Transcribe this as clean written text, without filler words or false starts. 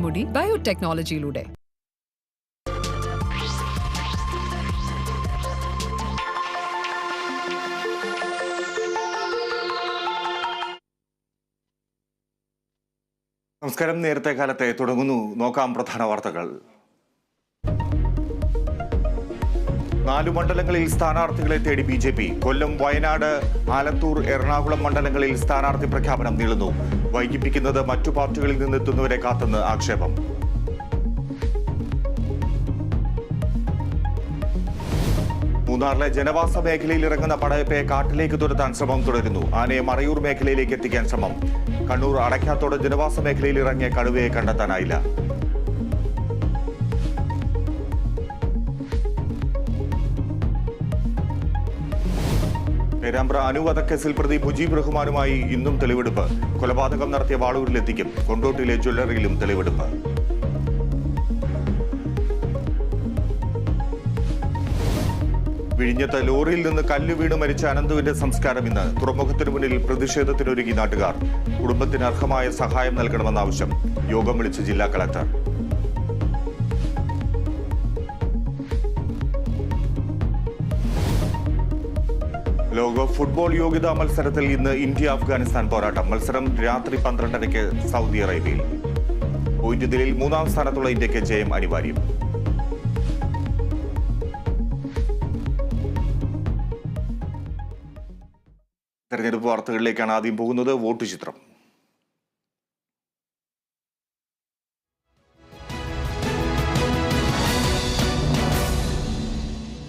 മുടി ബയോടെക്നോളജിയിലൂടെ. നമസ്കാരം. നേരത്തെ കാലത്തെ തുടങ്ങുന്നു. നോക്കാം പ്രധാന വാർത്തകൾ. 4 മണ്ഡലങ്ങളിൽ സ്ഥാനാർത്ഥികളെ തേടി BJP. കൊല്ലം, വയനാട്, ആലത്തൂർ, എറണാകുളം മണ്ഡലങ്ങളിൽ സ്ഥാനാർത്ഥി പ്രഖ്യാപനം നീളുന്നു. വൈകിപ്പിക്കുന്നത് മറ്റു പാർട്ടികളിൽ നിന്നെത്തുന്നവരെ കാത്തെന്ന് ആക്ഷേപം. മൂന്നാറിലെ ജനവാസ മേഖലയിൽ ഇറങ്ങുന്ന പടയപ്പയെ കാട്ടിലേക്ക് തുരത്താൻ ശ്രമം തുടരുന്നു. ആനയെ മറയൂർ മേഖലയിലേക്ക് എത്തിക്കാൻ ശ്രമം. കണ്ണൂർ അടയ്ക്കാത്തോട് ജനവാസ മേഖലയിൽ ഇറങ്ങിയ കടുവയെ കണ്ടെത്താനായില്ല. പേരാമ്പ്ര അനുവധക്കേസിൽ പ്രതി മുജീബ് റഹ്മാനുമായി ഇന്നും തെളിവെടുപ്പ്. കൊലപാതകം നടത്തിയ വാളൂരിലെത്തിക്കും. കൊണ്ടോട്ടിയിലെ ജ്വല്ലറിയിലും തെളിവെടുപ്പ്. വിഴിഞ്ഞത്ത് ലോറിയിൽ നിന്ന് കല്ല് വീണ് മരിച്ച അനന്തുവിന്റെ സംസ്കാരം ഇന്ന്. തുറമുഖത്തിനു മുന്നിൽ പ്രതിഷേധത്തിനൊരുങ്ങി നാട്ടുകാർ. കുടുംബത്തിന് അർഹമായ സഹായം നൽകണമെന്ന ആവശ്യം. യോഗം വിളിച്ച് ജില്ലാ കളക്ടർ. ലോക ഫുട്ബോൾ യോഗ്യതാ മത്സരത്തിൽ ഇന്ന് ഇന്ത്യ അഫ്ഗാനിസ്ഥാൻ പോരാട്ടം. മത്സരം രാത്രി 12:30-ക്ക് സൗദി അറേബ്യയിൽ. പോയിന്റ് നിലയിൽ 3-ാം സ്ഥാനത്തുള്ള ഇന്ത്യക്ക് ജയം അനിവാര്യം. തെരഞ്ഞെടുപ്പ് വാർത്തകളിലേക്കാണ് ആദ്യം പോകുന്നത്. വോട്ട് ചിത്രം.